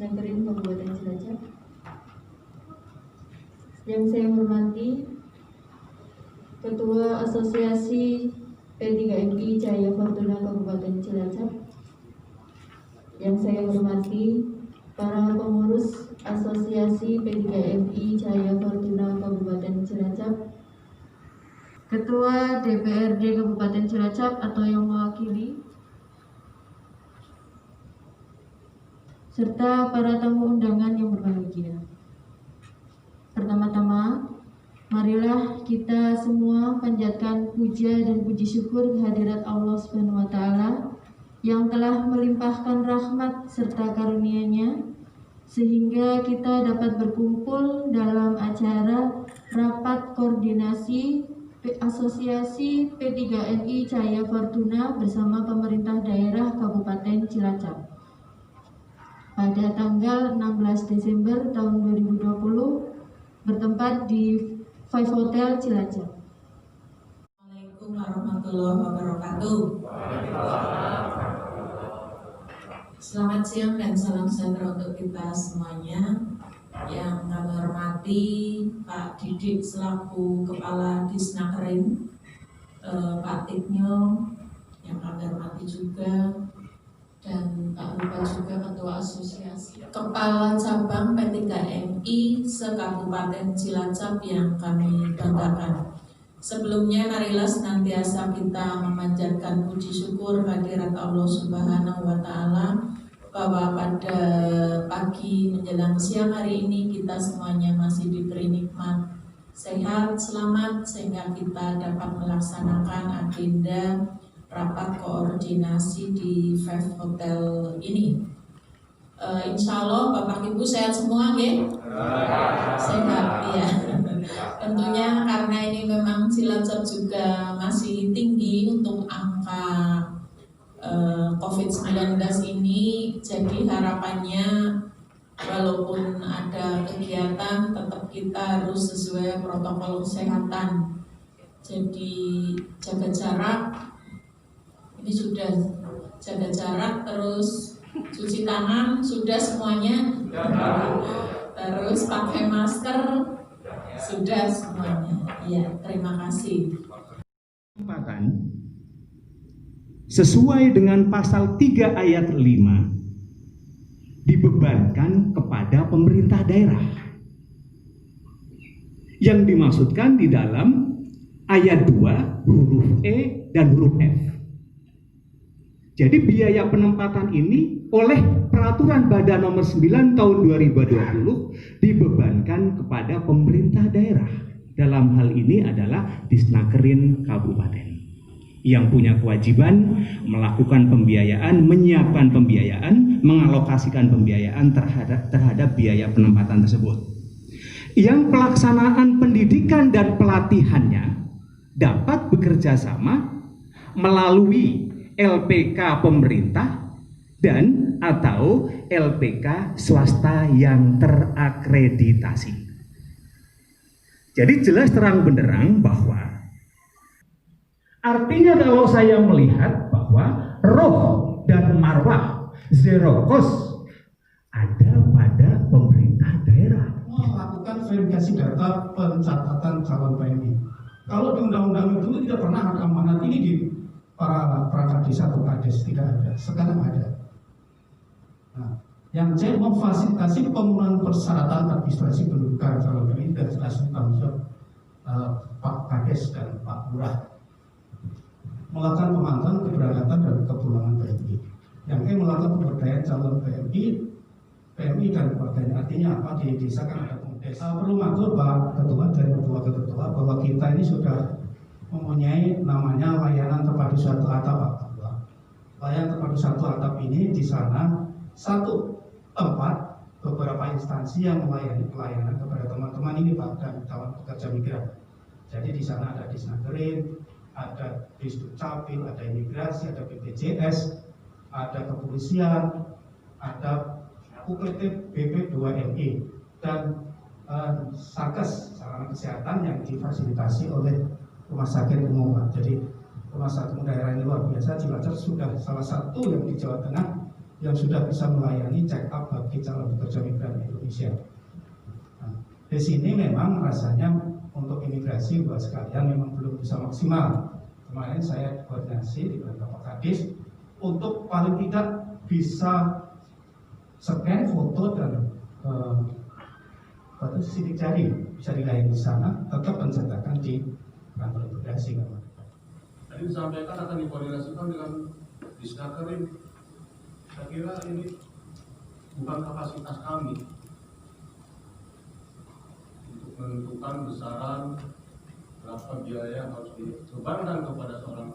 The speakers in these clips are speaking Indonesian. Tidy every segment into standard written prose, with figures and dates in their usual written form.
Disnakerin, Kabupaten Cilacap. Yang saya hormati Ketua Asosiasi P3MI Cahaya Fortuna Kabupaten Cilacap. Yang saya hormati para pengurus Asosiasi P3MI Cahaya Fortuna Kabupaten Cilacap, Ketua DPRD Kabupaten Cilacap atau yang mewakili, serta para tamu undangan yang berbahagia. Pertama-tama, marilah kita semua panjatkan puja dan puji syukur kehadirat Allah Subhanahu wa Ta'ala yang telah melimpahkan rahmat serta karunia-Nya sehingga kita dapat berkumpul dalam acara rapat koordinasi Asosiasi P3MI Cahaya Fortuna bersama pemerintah daerah Kabupaten Cilacap pada tanggal 16 Desember tahun 2020 bertempat di Five Hotel Cilacap. Assalamualaikum warahmatullahi wabarakatuh. Selamat siang dan salam sejahtera untuk kita semuanya. Yang kami hormati Pak Didik selaku Kepala Disnakerin, Pak Tiknyo yang kami hormati juga, dan tak lupa juga Ketua Asosiasi Kepala Cabang P3MI se-Kabupaten Cilacap yang kami banggakan. Sebelumnya marilah senantiasa kita memanjatkan puji syukur kehadirat Allah Subhanahu wa Ta'ala bahwa pada pagi menjelang siang hari ini kita semuanya masih diberi nikmat sehat, selamat, sehingga kita dapat melaksanakan agenda rapat koordinasi di Five Hotel ini. Insya Allah Bapak Ibu sehat semua, ya? Sehat, ya. Tentunya karena ini memang Cilacap juga masih tinggi untuk angka COVID-19 ini, jadi harapannya walaupun ada kegiatan tetap kita harus sesuai protokol kesehatan. Jadi jaga jarak. Ini sudah jaga jarak, terus cuci tangan, sudah semuanya. Terus pakai masker, sudah semuanya. Ya, terima kasih. Sesuai dengan pasal 3 ayat 5 dibebankan kepada pemerintah daerah. Yang dimaksudkan di dalam ayat 2 huruf E dan huruf F. Jadi biaya penempatan ini oleh Peraturan Badan Nomor 9 Tahun 2020 dibebankan kepada pemerintah daerah. Dalam hal ini adalah Disnakerin Kabupaten yang punya kewajiban melakukan pembiayaan, menyiapkan pembiayaan, mengalokasikan pembiayaan terhadap biaya penempatan tersebut. Yang pelaksanaan pendidikan dan pelatihannya dapat bekerja sama melalui LPK pemerintah dan atau LPK swasta yang terakreditasi. Jadi jelas terang benderang bahwa artinya kalau saya melihat bahwa roh dan marwah zero cost ada pada pemerintah daerah. Melakukan verifikasi data pencatatan calon PMI. Kalau di undang-undang itu tidak pernah ada amanat ini di para perangkat desa atau kades, tidak ada. Sekarang ada. Nah, yang saya memfasilitasi pemenuhan persyaratan administrasi pendudukan calon PMI dan jelas tanggung jawab Pak Kades dan Pak Lurah melakukan pemantauan keberangkatan dan kepulangan PMI. Yang melakukan pemberdayaan calon PMI dan keluarganya. Artinya apa? Di desa kan ada pemudes. Perlu matur Pak Ketua dan Wakil Ketua bahwa kita ini sudah mempunyai namanya layanan terpadu satu atap, Pak Ketua. Layanan terpadu satu atap ini di sana satu tempat beberapa instansi yang melayani pelayanan kepada teman-teman ini Pak dan calon pekerja migran. Jadi di sana ada Disnakerin, ada Disdukcapil, ada imigrasi, ada BPJS, ada kepolisian, ada UPT BP2MI dan Satgas sarana kesehatan yang difasilitasi oleh Rumah Sakit Umum Pak. Jadi Rumah Sakit Umum daerah ini luar biasa. Cilacap sudah salah satu yang di Jawa Tengah yang sudah bisa melayani check up bagi calon pekerja migran Indonesia. Nah, di sini memang rasanya untuk imigrasi buat sekalian memang belum bisa maksimal. Kemarin saya koordinasi dengan Bapak Kadis untuk paling tidak bisa scan foto dan sidik jari bisa dilayani di sana, tetap pencetakan di kantor imigrasi. Tadi disampaikan akan dikoordinasikan dengan Disnakerin. Saya kira ini bukan kapasitas kami untuk menentukan besaran berapa biaya yang harus dibebankan kepada seorang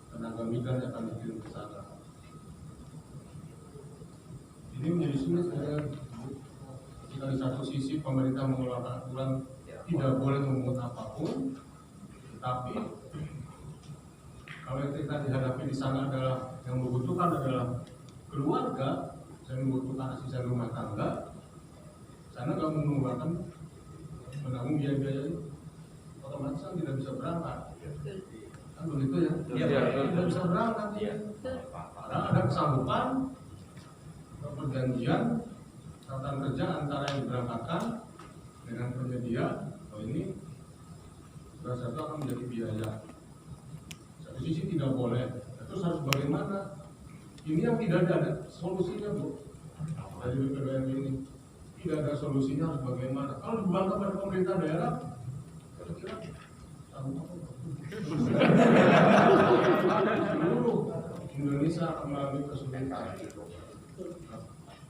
tenaga migran yang akan dikirim ke sana. Ini menjadi sulit saya ketika di satu sisi pemerintah mengeluarkan aturan tidak boleh memungut apapun, tetapi kalau yang kita dihadapi di sana adalah yang membutuhkan adalah keluarga yang membutuhkan asisten rumah tangga, sana nggak mengeluarkan menanggung biaya-biaya itu, otomatis kan tidak bisa berangkat. Kan begitu ya? Tidak bisa berangkat. Karena ada kesanggupan, perjanjian, catatan kerja antara yang diberangkatkan dengan penyedia. Oh ini salah satu akan menjadi biaya. Satu sisi tidak boleh. Terus harus bagaimana? Ini yang tidak ada solusinya, Bu. Dari BPBM ini tidak ada solusinya, harus bagaimana? Kalau dibebankan pada pemerintah daerah, kira-kira seluruh Indonesia akan mengalami kesulitan.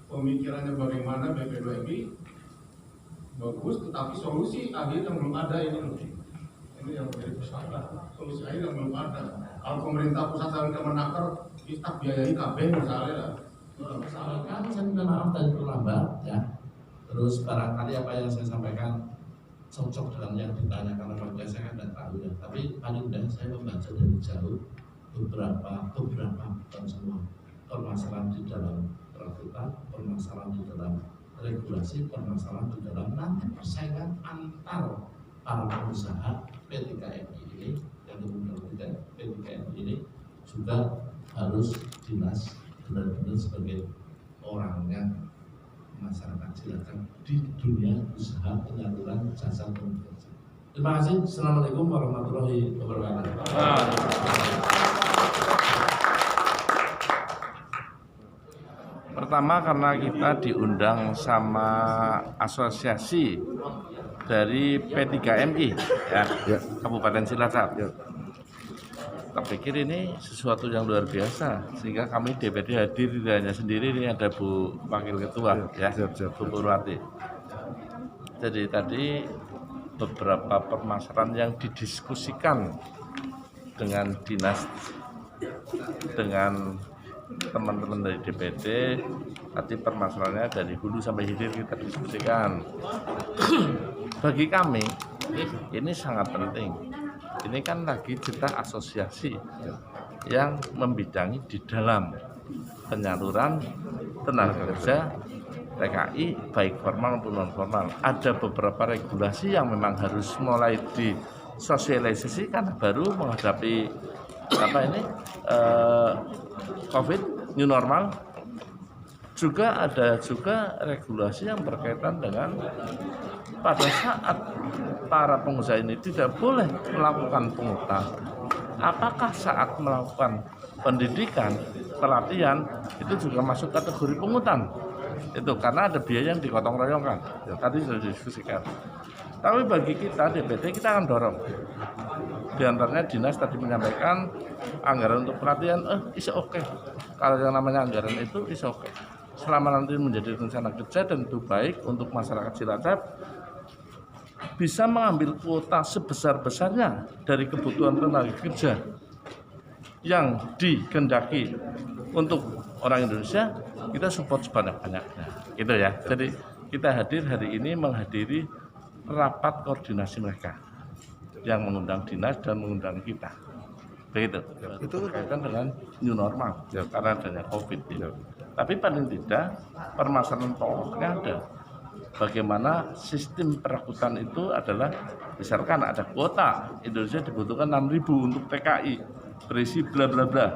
Pemikirannya bagaimana BPBM bagus, tetapi solusi akhir yang belum ada ini loh. Ini yang menjadi persoalan. Solusi akhir yang belum ada. Kalau pemerintah pusat sampai Kemenaker, kita biayai KB misalnya lah. Kan saya minta maaf tadi terlambat ya. Terus barangkali apa yang saya sampaikan cocok dengan yang ditanyakan oleh Pak, saya kan tidak tahu ya. Tapi paling tidak saya membaca dari jauh beberapa bukan semua permasalahan di dalam peraturan, permasalahan di dalam regulasi, permasalahan di dalam nanti persaingan antar para pengusaha P3MI ini yang kemudian P3MI ini juga harus dinas benar-benar sebagai orangnya masyarakat Cilacap di dunia usaha penyaluran jasa komunikasi. Terima kasih. Assalamualaikum warahmatullahi wabarakatuh. Pertama karena kita diundang sama asosiasi dari P3MI ya. Kabupaten Cilacap. Kita pikir ini sesuatu yang luar biasa sehingga kami DPD hadir tidak hanya sendiri, ini ada Bu Wakil Ketua Bu Purwati. Jadi tadi beberapa permasalahan yang didiskusikan dengan dinas, dengan teman-teman dari DPD, nanti permasalahannya dari hulu sampai hilir kita diskusikan. Bagi kami ini sangat penting. Ini kan lagi kita asosiasi yang membidangi di dalam penyaluran tenaga kerja TKI baik formal maupun non formal. Ada beberapa regulasi yang memang harus mulai disosialisasikan baru menghadapi COVID new normal. Juga ada regulasi yang berkaitan dengan pada saat para pengusaha ini tidak boleh melakukan pungutan. Apakah saat melakukan pendidikan, pelatihan itu juga masuk kategori pungutan? Itu karena ada biaya yang digotong royongkan. Tadi sudah didiskusikan. Tapi bagi kita DPD kita akan dorong. Di antaranya dinas tadi menyampaikan anggaran untuk pelatihan, is okay. Kalau yang namanya anggaran itu is okay. Selama nanti menjadi rencana kerja dan itu baik untuk masyarakat Cilacap, bisa mengambil kuota sebesar-besarnya dari kebutuhan tenaga kerja yang dikehendaki untuk orang Indonesia, kita support sebanyak-banyaknya, gitu ya. Jadi kita hadir hari ini menghadiri rapat koordinasi mereka yang mengundang dinas dan mengundang kita, begitu. Itu berkaitan dengan new normal karena adanya COVID. Tapi paling tidak permasalahan pokoknya ada. Bagaimana sistem perakutan itu adalah misalkan ada kuota Indonesia dibutuhkan 6.000 untuk TKI berisi bla bla bla.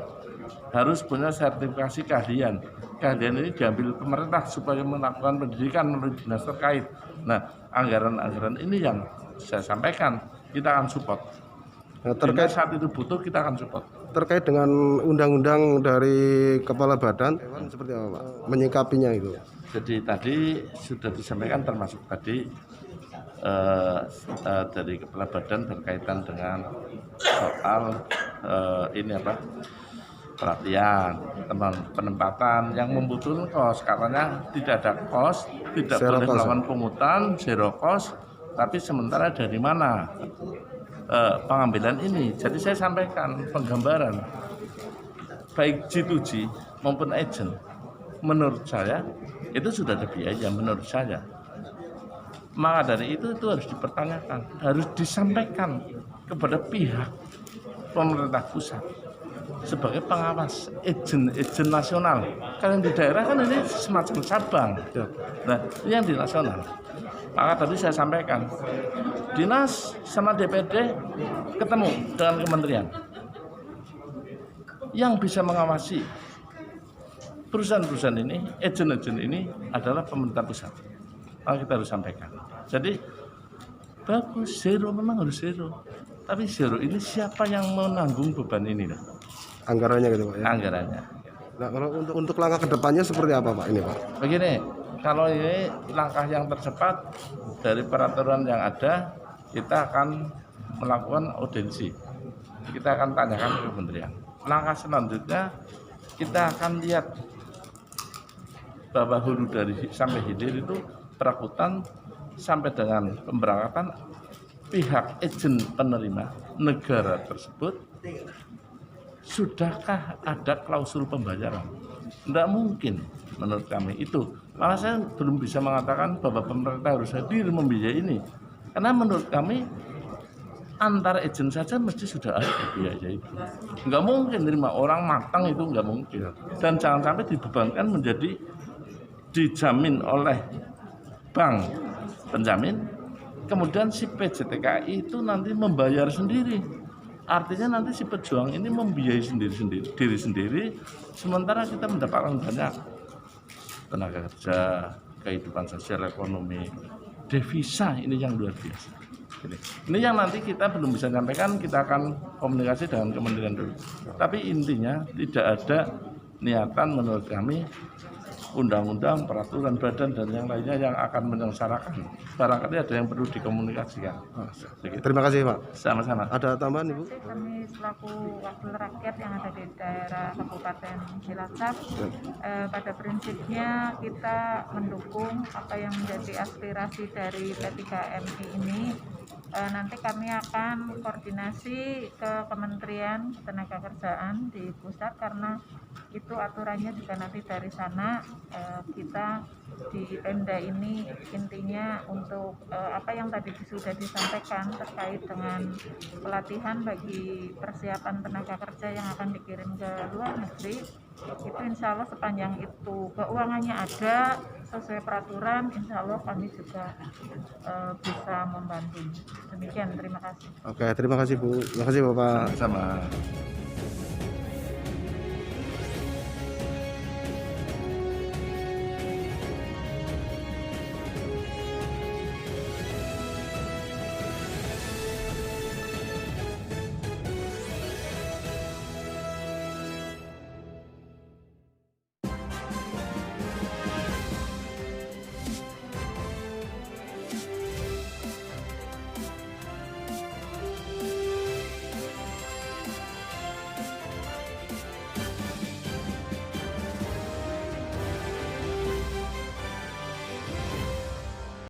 harus punya sertifikasi keahlian. Keahlian ini diambil pemerintah supaya melakukan pendidikan melalui dinas terkait. Nah, anggaran-anggaran ini yang saya sampaikan, kita akan support. Nah, Terkait saat itu butuh, kita akan support. terkait dengan undang-undang dari kepala badan seperti apa Pak menyikapinya itu? Jadi tadi sudah disampaikan termasuk tadi dari kepala badan berkaitan dengan soal ini apa pelatihan, penempatan yang membutuhkan kos, katanya tidak ada kos, tidak Zero boleh cost, melakukan pungutan, zero cost, tapi sementara dari mana pengambilan ini? Jadi saya sampaikan penggambaran baik G2G maupun agent, menurut saya itu sudah ada biaya menurut saya. Maka dari itu harus dipertanyakan, harus disampaikan kepada pihak pemerintah pusat sebagai pengawas agent nasional. Kalau di daerah kan ini semacam cabang. Nah, ini yang di nasional. Maka tadi saya sampaikan, dinas sama DPD ketemu dengan kementerian yang bisa mengawasi perusahaan-perusahaan ini, agent-agent ini adalah pemerintah pusat. Maka kita harus sampaikan. Jadi bagus, zero memang harus zero. Tapi zero ini siapa yang menanggung beban ini? Anggarannya gitu Pak ya? Anggarannya. Nah kalau untuk langkah kedepannya seperti apa Pak ini Pak? Begini, kalau ini langkah yang tercepat dari peraturan yang ada, kita akan melakukan audiensi. Kita akan tanyakan ke kementerian. Langkah selanjutnya kita akan lihat bahwa hulu dari sampai hilir itu perakutan sampai dengan pemberangkatan pihak agent penerima negara tersebut. Sudahkah ada klausul pembayaran? Tidak mungkin menurut kami itu. Malah saya belum bisa mengatakan bahwa pemerintah harus hadir membiayai ini. Karena menurut kami antar agent saja mesti sudah ada biaya itu. Nggak mungkin terima orang matang itu nggak mungkin. Dan jangan sampai dibebankan menjadi dijamin oleh bank penjamin, kemudian si PJTKI itu nanti membayar sendiri. Artinya nanti si pejuang ini membiayai diri sendiri, sementara kita mendapatkan banyak tenaga kerja, kehidupan sosial ekonomi, devisa ini yang luar biasa. Ini yang nanti kita belum bisa sampaikan, kita akan komunikasi dengan kementerian dulu. Tapi intinya tidak ada niatan menurut kami undang-undang, peraturan badan dan yang lainnya yang akan menyengsarakan. Barangkali ada yang perlu dikomunikasikan. Terima kasih Pak. Sama-sama. Ada tambahan Ibu? Kami selaku wakil rakyat yang ada di daerah Kabupaten Cilacap, pada prinsipnya kita mendukung apa yang menjadi aspirasi dari P3MI ini. Nanti kami akan koordinasi ke Kementerian Ketenagakerjaan di pusat karena itu aturannya juga nanti dari sana. Kita di Pemda ini intinya untuk apa yang tadi sudah disampaikan terkait dengan pelatihan bagi persiapan tenaga kerja yang akan dikirim ke luar negeri, itu insya Allah sepanjang itu keuangannya ada sesuai peraturan, insya Allah kami juga bisa membantu. Demikian, terima kasih. Oke, terima kasih Bu. Terima kasih Bapak. Sama.